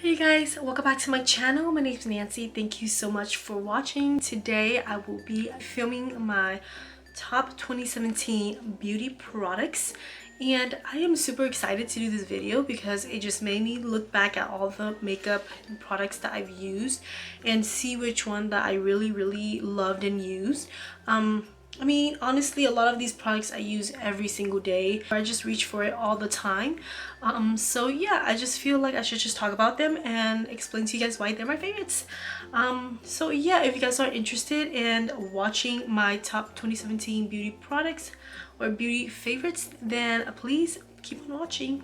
Hey guys, welcome back to my channel. My name is Nancy. Thank you so much for watching. Today I will be filming my top 2017 beauty products, and I am super excited to do this video because it just made me look back at all the makeup and products that I've used and see which one that I really loved and used. I mean, honestly, a lot of these products I use every single day. I just reach for it all the time. So yeah, I just feel like I should just talk about them and explain to you guys why they're my favorites. So yeah, if you guys are interested in watching my top 2017 beauty products or beauty favorites, then please keep on watching.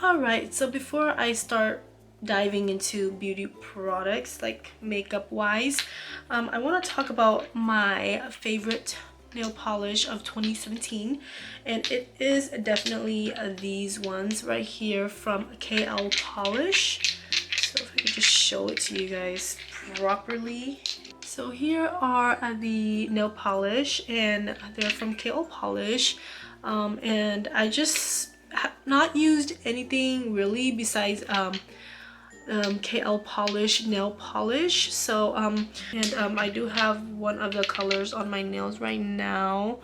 Alright, so before I start diving into beauty products, like makeup wise, I want to talk about my favorite nail polish of 2017, and it is definitely these ones right here from KL Polish. So if I could just show it to you guys properly. So here are the nail polish, and they're from KL Polish, and I just have not used anything really besides KL Polish nail polish. So I do have one of the colors on my nails right now,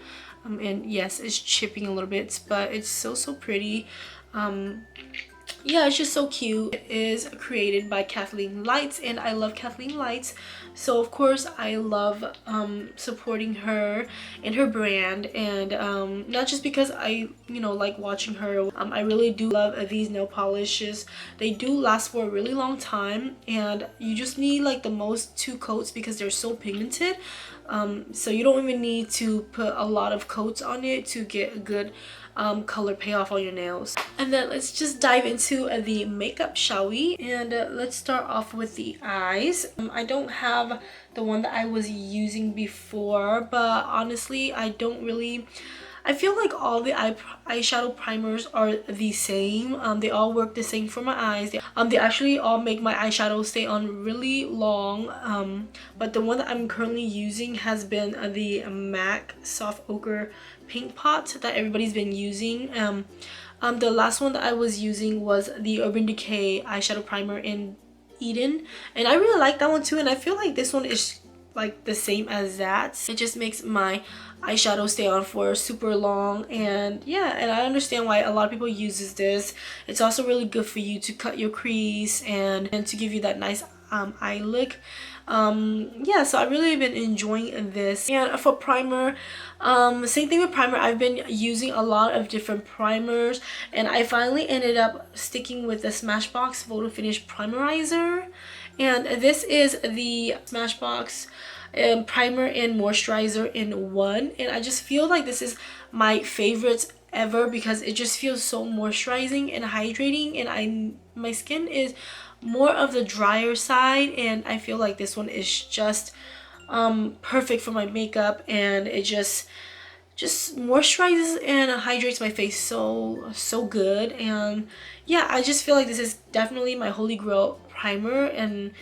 and yes, it's chipping a little bit, but it's so pretty. Yeah, it's just so cute. It is created by Kathleen Lights, and I love Kathleen Lights, so of course I love supporting her and her brand, and not just because I like watching her. I really do love these nail polishes. They do last for a really long time, and you just need like the most 2 coats because they're so pigmented. So you don't even need to put a lot of coats on it to get a good color payoff on your nails. And then let's just dive into the makeup, shall we? And let's start off with the eyes. I don't have the one that I was using before, but honestly I feel like all the eyeshadow primers are the same. They all work the same for my eyes. They actually all make my eyeshadow stay on really long. But the one that I'm currently using has been the MAC Soft Ochre Paint Pot that everybody's been using. The last one that I was using was the Urban Decay eyeshadow primer in Eden, and I really like that one too, and I feel like this one is like the same as that. It just makes my eyeshadow stay on for super long, and yeah, and I understand why a lot of people uses this. It's also really good for you to cut your crease and to give you that nice eye look. Yeah, so I've really been enjoying this. And for primer, same thing with primer. I've been using a lot of different primers, and I finally ended up sticking with the Smashbox Photo Finish Primerizer, and this is the Smashbox primer and moisturizer in one, and I just feel like this is my favorite ever because it just feels so moisturizing and hydrating, and my skin is more of the drier side, and I feel like this one is just perfect for my makeup, and it just moisturizes and hydrates my face so good. And yeah, I just feel like this is definitely my holy grail primer, and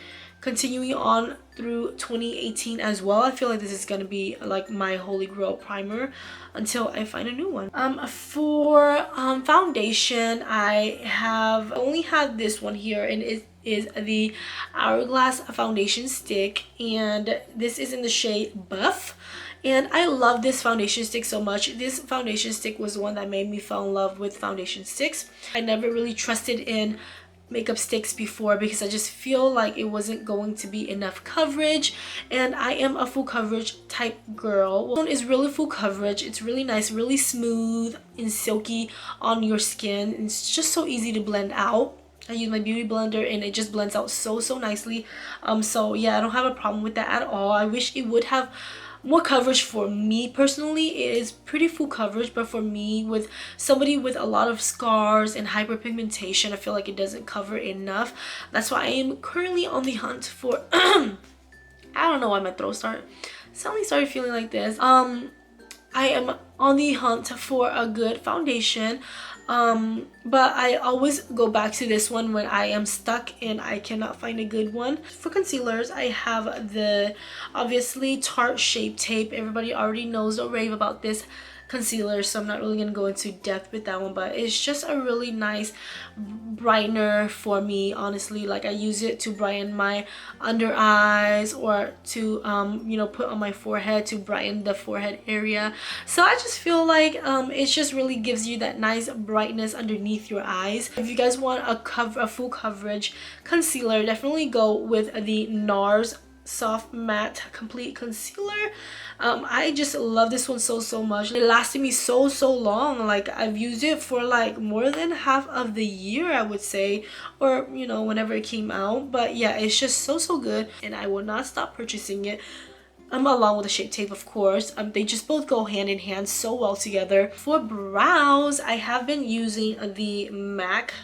continuing on through 2018 as well, I feel like this is gonna be like my holy grail primer until I find a new one. For foundation, I have only had this one here, and it is the Hourglass foundation stick, and this is in the shade Buff. And I love this foundation stick so much. This foundation stick was the one that made me fall in love with foundation sticks. I never really trusted in makeup sticks before because I just feel like it wasn't going to be enough coverage, and I am a full coverage type girl. This one is really full coverage. It's really nice, really smooth and silky on your skin. It's just so easy to blend out. I use my beauty blender and it just blends out so nicely. So yeah, I don't have a problem with that at all. I wish it would have more coverage. For me personally, it is pretty full coverage, but for me, with somebody with a lot of scars and hyperpigmentation, I feel like it doesn't cover enough. That's why I am currently on the hunt for I don't know why my throat suddenly started feeling like this. I am on the hunt for a good foundation, but I always go back to this one when I am stuck and I cannot find a good one. For concealers, I have the obviously Tarte Shape Tape. Everybody already knows or rave about this concealer, so I'm not really gonna go into depth with that one, but it's just a really nice brightener for me, honestly. Like, I use it to brighten my under eyes, or to you know, put on my forehead to brighten the forehead area. So I just feel like it just really gives you that nice brightness underneath your eyes. If you guys want a full coverage concealer, definitely go with the NARS Soft Matte Complete Concealer. I just love this one so much. It lasted me so long. Like, I've used it for like more than half of the year, I would say, or you know, whenever it came out. But yeah, it's just so good, and I will not stop purchasing it. Along with the Shape Tape, of course. They just both go hand in hand so well together. For brows, I have been using the MAC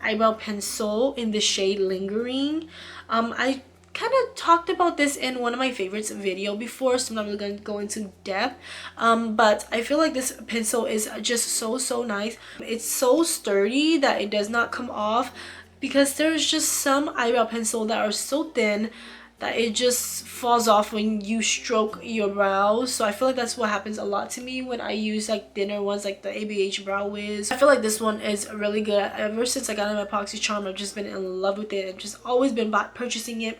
eyebrow pencil in the shade Lingering. I kind of talked about this in one of my favorites video before, so I'm not really going to go into depth, but I feel like this pencil is just so nice. It's so sturdy that it does not come off, because there's just some eyebrow pencil that are so thin that it just falls off when you stroke your brows. So I feel like that's what happens a lot to me when I use like thinner ones, like the ABH Brow Wiz. I feel like this one is really good. Ever since I got an epoxy charm, I've just been in love with it. I've just always been purchasing it.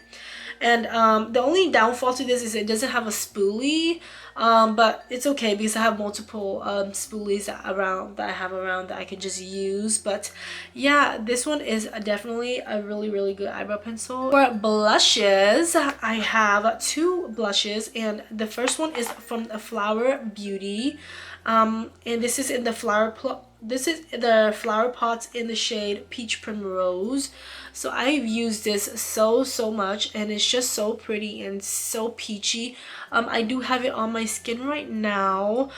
And the only downfall to this is it doesn't have a spoolie, but it's okay because I have multiple spoolies that I have around that I can just use. But yeah, this one is definitely a really good eyebrow pencil. For blushes, I have two blushes, and the first one is from Flower Beauty, and this is in the flower pots in the shade Peach Primrose. So I've used this so much, and it's just so pretty and so peachy. I do have it on my skin right now.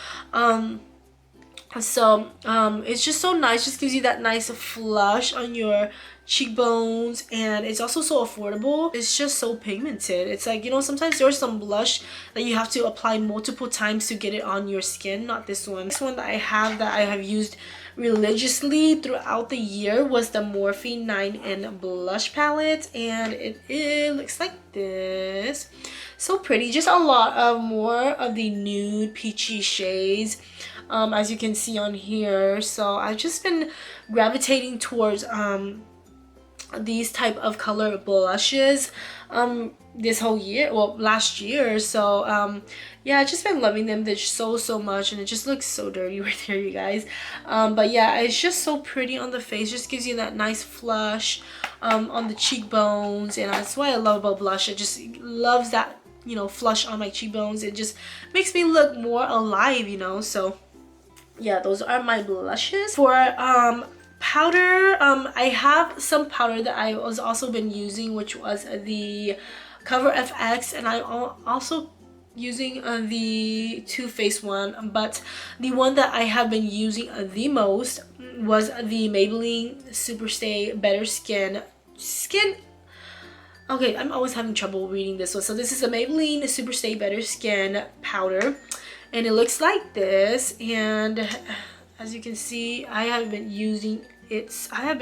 It's just so nice. Just gives you that nice flush on your cheekbones, and it's also so affordable. It's just so pigmented. It's like, you know, sometimes there's some blush that you have to apply multiple times to get it on your skin. Not this one. This one that I have used religiously throughout the year was the Morphe 9N blush palette, and it looks like this. So pretty. Just a lot of more of the nude peachy shades, as you can see on here. So I've just been gravitating towards these type of color blushes this whole year, well, last year. So yeah, I've just been loving them. They're so much, and it just looks so dirty right there, you guys. But yeah, it's just so pretty on the face. Just gives you that nice flush on the cheekbones, and that's what I love about blush. It just loves that, you know, flush on my cheekbones. It just makes me look more alive, you know. So yeah, those are my blushes. For powder, I have some powder that I was also been using, which was the Cover FX, and I also using the Too Faced one, but the one that I have been using the most was the Maybelline Superstay Better Skin. Okay, I'm always having trouble reading this one. So this is the Maybelline Superstay Better Skin powder, and it looks like this. And as you can see, I have been using it so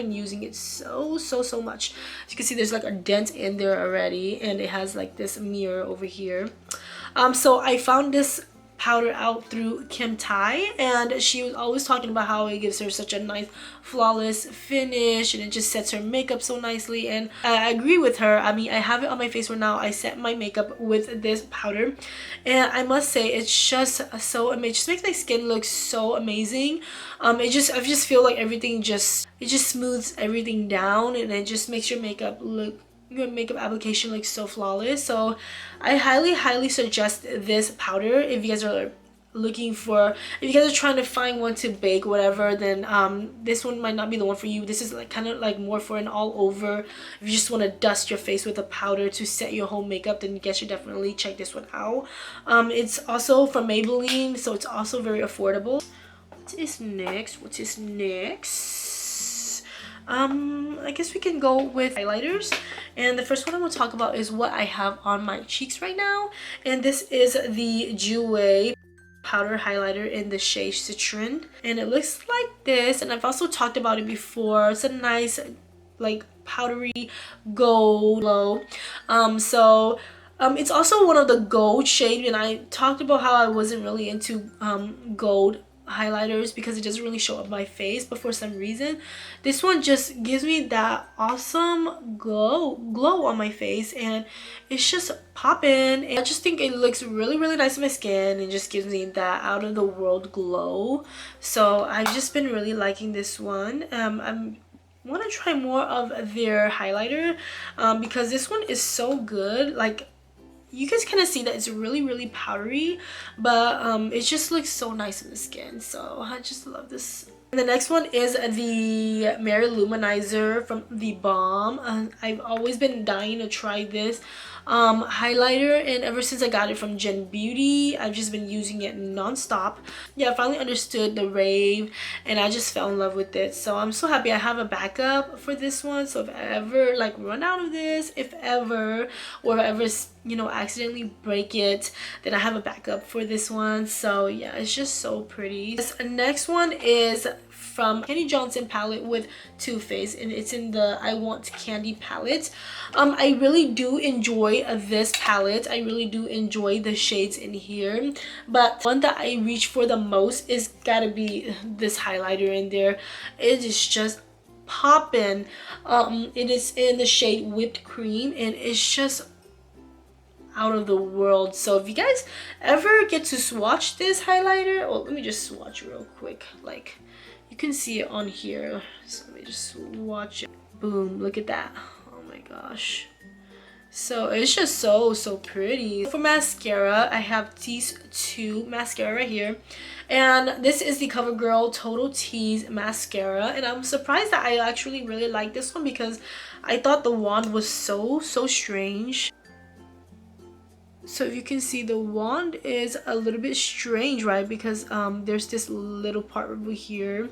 much. As you can see, there's like a dent in there already, and it has like this mirror over here. So I found this powder out through Kim Tai, and she was always talking about how it gives her such a nice flawless finish, and it just sets her makeup so nicely. And I agree with her. I mean, I have it on my face right now. I set my makeup with this powder, and I must say it's just so amazing. It just makes my skin look so amazing. I just feel like everything just smooths everything down, and it just makes your makeup application looks so flawless. So I highly suggest this powder if you guys are if you guys are trying to find one to bake, whatever, then this one might not be the one for you. This is like kind of like more for an all over. If you just want to dust your face with a powder to set your whole makeup, then you guys should definitely check this one out. It's also from Maybelline, so it's also very affordable. What is next? I guess we can go with highlighters, and the first one I'm going to talk about is what I have on my cheeks right now, and this is the Jouer powder highlighter in the shade Citron, and it looks like this. And I've also talked about it before. It's a nice like powdery gold glow. It's also one of the gold shade, and I talked about how I wasn't really into gold highlighters because it doesn't really show up my face, but for some reason this one just gives me that awesome glow on my face, and it's just popping, and I just think it looks really nice on my skin and just gives me that out of the world glow. So I've just been really liking this one. I'm want to try more of their highlighter because this one is so good. Like, you guys kind of see that it's really powdery, but it just looks so nice on the skin. So I just love this. And the next one is the Mary Luminizer from The Balm. I've always been dying to try this highlighter, and ever since I got it from Gen Beauty, I've just been using it non-stop. Yeah, I finally understood the rave and I just fell in love with it. So I'm so happy I have a backup for this one. So if I ever like run out of this, or if I ever, you know, accidentally break it, then I have a backup for this one. So yeah, it's just so pretty. This next one is from Kenny Johnson palette with Too Faced, and it's in the I Want Candy palette. I really do enjoy this palette. I really do enjoy the shades in here, but one that I reach for the most is gotta be this highlighter in there. It is just popping. It is in the shade Whipped Cream, and it's just out of the world. So if you guys ever get to swatch this highlighter, oh, let me just swatch real quick. Like, you can see it on here, so let me just swatch it. Boom, look at that. Oh my gosh, so it's just so pretty. For mascara, I have these two mascara right here, and this is the CoverGirl Total Tease mascara, and I'm surprised that I actually really like this one because I thought the wand was so strange. So if you can see, the wand is a little bit strange, right? Because there's this little part over here.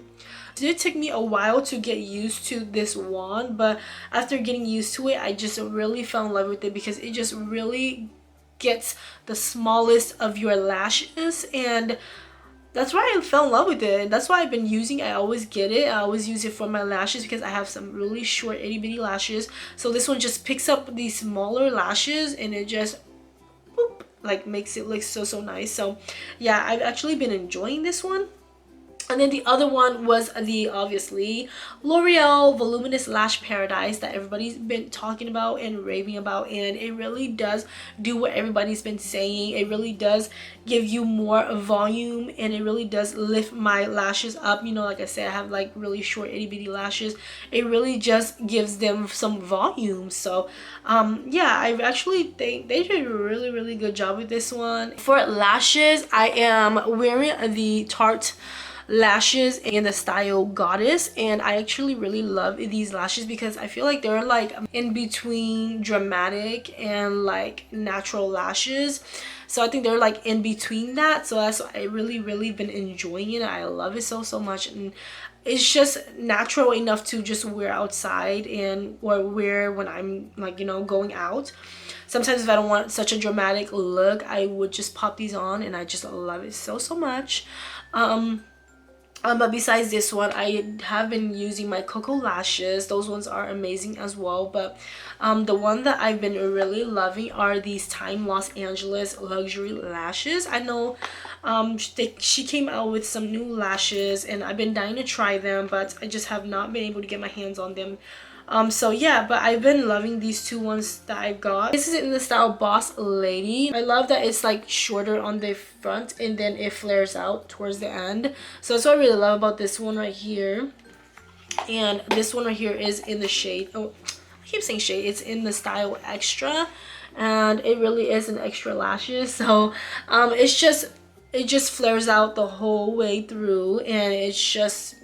It did take me a while to get used to this wand, but after getting used to it, I just really fell in love with it because it just really gets the smallest of your lashes, and that's why I fell in love with it. And that's why I've been using it. I always get it. I always use it for my lashes because I have some really short itty bitty lashes. So this one just picks up these smaller lashes, and it just boop, like makes it look so nice. So yeah, I've actually been enjoying this one. And then the other one was the obviously L'Oreal Voluminous Lash Paradise that everybody's been talking about and raving about, and it really does do what everybody's been saying. It really does give you more volume, and it really does lift my lashes up. You know, like I said, I have like really short itty bitty lashes. It really just gives them some volume. So yeah, I actually think they did a really good job with this one. For lashes, I am wearing the Tarte lashes in the style Goddess, and I actually really love these lashes because I feel like they're like in between dramatic and like natural lashes. So I think they're like in between that, so that's why I really been enjoying it. I love it so much, and it's just natural enough to just wear outside and or wear when I'm like, you know, going out. Sometimes if I don't want such a dramatic look, I would just pop these on, and I just love it so much. But besides this one, I have been using my Coco lashes. Those ones are amazing as well. But the one that I've been really loving are these Time Los Angeles luxury lashes. I know she came out with some new lashes, and I've been dying to try them, but I just have not been able to get my hands on them. So yeah, but I've been loving these two ones that I got. This is in the style Boss Lady. I love that it's like shorter on the front and then it flares out towards the end. So that's what I really love about this one right here. And this one right here is in the shade, oh, I keep saying shade, it's in the style Extra, and it really is an extra lashes. So it just flares out the whole way through, and it's just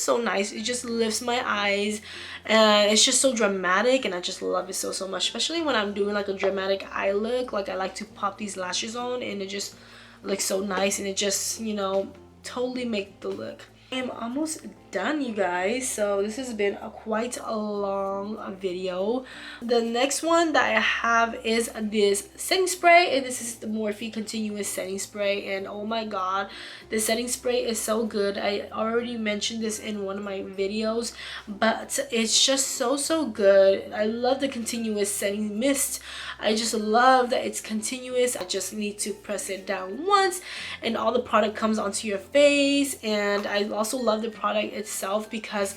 so nice. It just lifts my eyes, and it's just so dramatic, and I just love it so much, especially when I'm doing like a dramatic eye look. Like, I like to pop these lashes on, and it just looks so nice, and it just, you know, totally make the look. I am almost done, you guys. So this has been quite a long video. The next one that I have is this setting spray, and this is the Morphe Continuous Setting Spray, and oh my god, the setting spray is so good. I already mentioned this in one of my videos, but it's just so good. I love the continuous setting mist. I just love that it's continuous. I just need to press it down once and all the product comes onto your face. And I also love the product itself because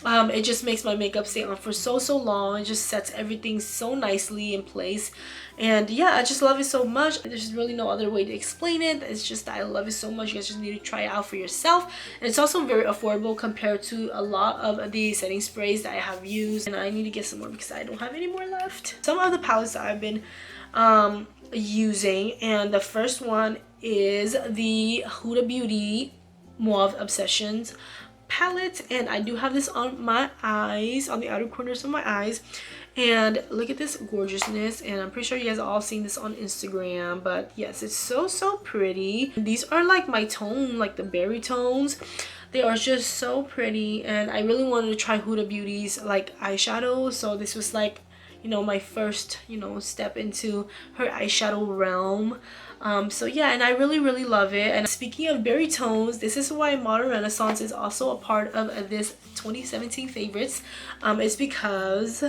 it just makes my makeup stay on for so long. It just sets everything so nicely in place, and yeah, I just love it so much. There's really no other way to explain it. It's just that I love it so much. You guys just need to try it out for yourself, and it's also very affordable compared to a lot of the setting sprays that I have used, and I need to get some more because I don't have any more left. Some of the palettes that I've been using, and the first one is the Huda Beauty Mauve Obsessions palette, and I do have this on my eyes, on the outer corners of my eyes, and look at this gorgeousness. And I'm pretty sure you guys all seen this on Instagram, but yes, it's so pretty. These are like my tone, like the berry tones. They are just so pretty, and I really wanted to try Huda Beauty's like eyeshadow, so this was like, you know, my first, you know, step into her eyeshadow realm. So yeah, and I really love it. And speaking of berry tones, this is why Modern Renaissance is also a part of this 2017 favorites. It's because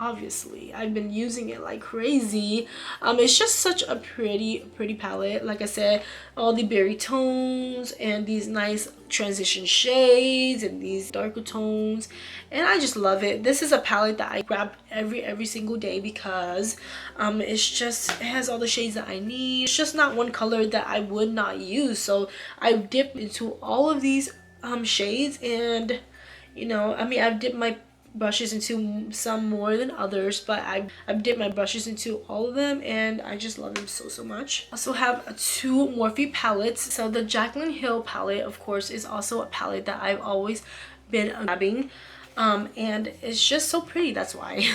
obviously I've been using it like crazy. It's just such a pretty palette. Like I said, all the berry tones and these nice transition shades and these darker tones, and I just love it. This is a palette that I grab every single day because it has all the shades that I need. It's just not one color that I would not use, so I dip into all of these shades. And you know, I mean, I've dipped my brushes into some more than others, but I've dipped my brushes into all of them, and I just love them so much. I also have two Morphe palettes. So the Jaclyn Hill palette, of course, is also a palette that I've always been grabbing, and it's just so pretty. That's why.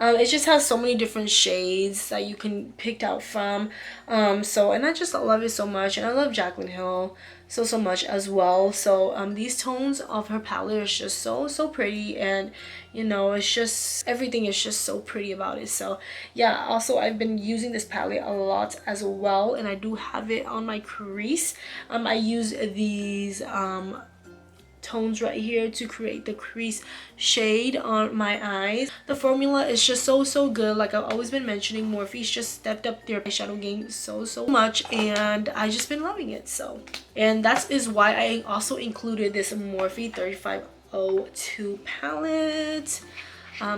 It just has so many different shades that you can pick out from, and I just love it so much. And I love Jaclyn Hill so much as well. So these tones of her palette is just so pretty, and you know, it's just, everything is just so pretty about it. So yeah, also I've been using this palette a lot as well, and I do have it on my crease. I use these tones right here to create the crease shade on my eyes. The formula is just so good. Like I've always been mentioning, Morphe's just stepped up their eyeshadow game so much, and I just been loving it. So, and that is why I also included this Morphe 3502 palette,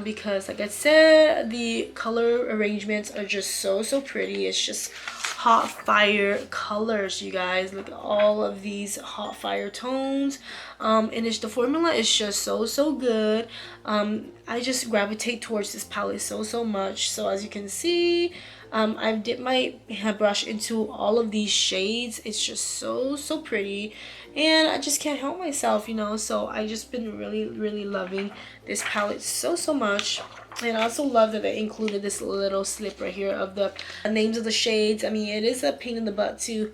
because like I said, the color arrangements are just so pretty. It's just hot fire colors, you guys. Look at all of these hot fire tones, and the formula is just so good. I just gravitate towards this palette so much. So as you can see, I've dipped my brush into all of these shades. It's just so pretty, and I just can't help myself, you know. So I just been really loving this palette so much. And I also love that they included this little slip right here of the names of the shades. I mean, it is a pain in the butt to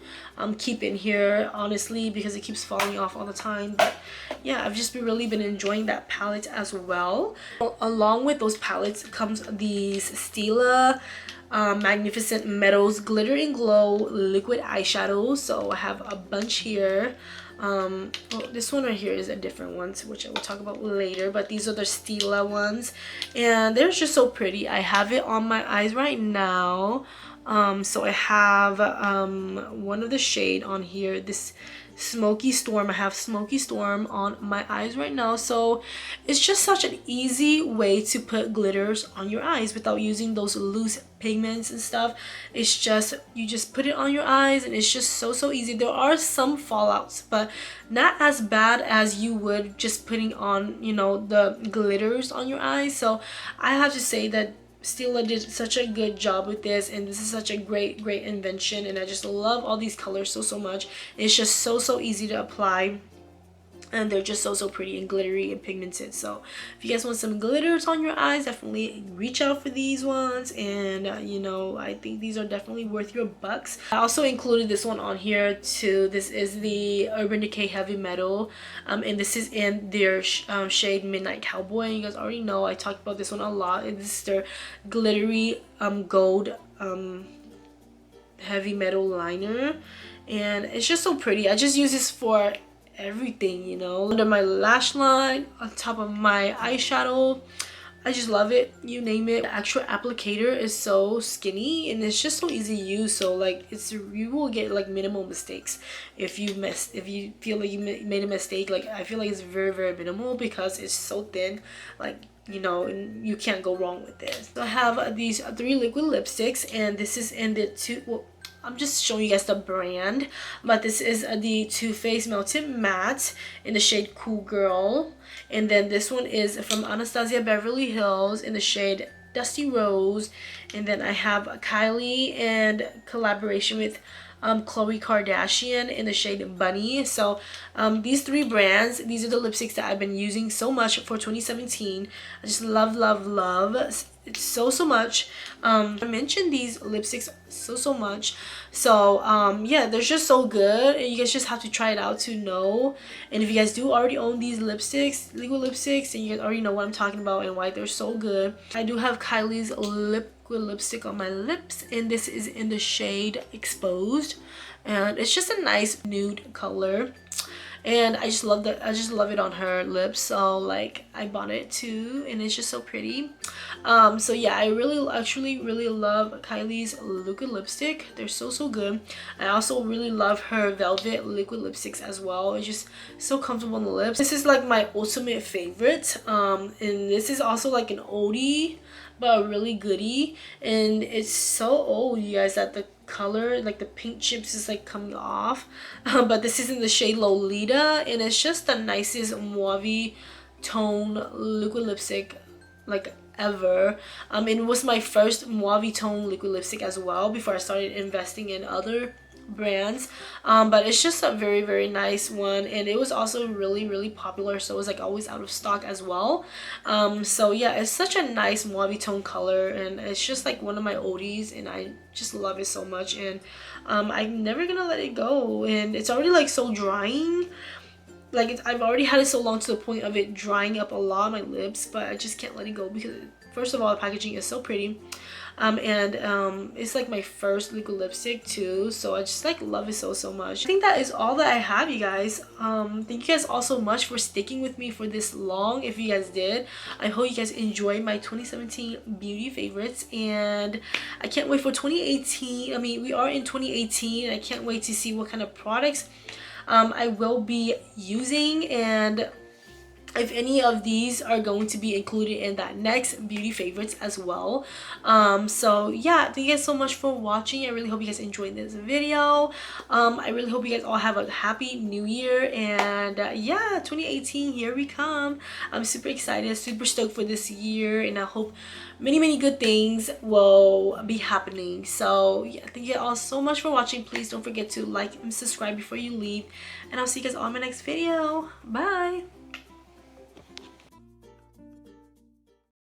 keep in here, honestly, because it keeps falling off all the time. But yeah, I've just really been enjoying that palette as well. Along with those palettes comes these Stila Magnificent Meadows Glitter and Glow liquid eyeshadows. So I have a bunch here. Well, this one right here is a different one, which I will talk about later, but these are the Stila ones, and they're just so pretty. I have it on my eyes right now. So I have one of the shade on here, this Smoky Storm. I have Smoky Storm on my eyes right now. So it's just such an easy way to put glitters on your eyes without using those loose pigments and stuff. It's just, you just put it on your eyes, and it's just so easy. There are some fallouts, but not as bad as you would just putting on, you know, the glitters on your eyes. So I have to say that Stila did such a good job with this, and this is such a great invention, and I just love all these colors so much. It's just so easy to apply. and they're just so pretty and glittery and pigmented. So if you guys want some glitters on your eyes, definitely reach out for these ones. And you know, I think these are definitely worth your bucks. I also included this one on here too. This is the Urban Decay Heavy Metal, and this is in their shade Midnight Cowboy. You guys already know I talked about this one a lot. This is their glittery gold heavy metal liner, and it's just so pretty. I just use this for everything, you know, under my lash line, on top of my eyeshadow. I just love it, you name it. The actual applicator is so skinny and it's just so easy to use, so like you will get like minimal mistakes. If you feel like you made a mistake, like I feel like it's very minimal because it's so thin, like, you know, and you can't go wrong with this. So I have these 3 liquid lipsticks, and this is in the well, I'm just showing you guys the brand, but this is the Too Faced Melted Matte in the shade Cool Girl. And then this one is from Anastasia Beverly Hills in the shade Dusty Rose. And then I have Kylie and collaboration with Khloe Kardashian in the shade Bunny. So these 3 brands, these are the lipsticks that I've been using so much for 2017. I just love it so much. I mentioned these lipsticks so much. So yeah, they're just so good, and you guys just have to try it out to know. And if you guys do already own these lipsticks, liquid lipsticks, and you guys already know what I'm talking about and why they're so good. I do have Kylie's liquid lipstick on my lips, and this is in the shade Exposed, and it's just a nice nude color. And I just love it on her lips, so like I bought it too, and it's just so pretty. So yeah, I actually really love Kylie's liquid lipstick. They're so good. I also really love her velvet liquid lipsticks as well. It's just so comfortable on the lips. This is like my ultimate favorite, and this is also like an oldie but a really goodie, and it's so old, you guys, that the color, like the pink chips, is like coming off. But this is in the shade Lolita, and it's just the nicest mauve tone liquid lipstick like ever. It was my first mauve tone liquid lipstick as well before I started investing in other brands, but it's just a very nice one, and it was also really popular, so it was like always out of stock as well. So yeah, it's such a nice mauve tone color, and it's just like one of my oldies, and I just love it so much. And I'm never gonna let it go, and it's already like so drying. Like I've already had it so long to the point of it drying up a lot on my lips, but I just can't let it go because first of all, the packaging is so pretty. It's like my first liquid lipstick too, so I just like love it so much. I think that is all that I have, you guys. Thank you guys all so much for sticking with me for this long. If you guys did, I hope you guys enjoyed my 2017 beauty favorites, and I can't wait for 2018. I mean, we are in 2018, and I can't wait to see what kind of products I will be using, and if any of these are going to be included in that next beauty favorites as well. So yeah, thank you guys so much for watching. I really hope you guys enjoyed this video. I really hope you guys all have a happy new year, and yeah, 2018, here we come. I'm super excited, super stoked for this year, and I hope many good things will be happening. So yeah, thank you all so much for watching. Please don't forget to like and subscribe before you leave, and I'll see you guys all in my next video. Bye.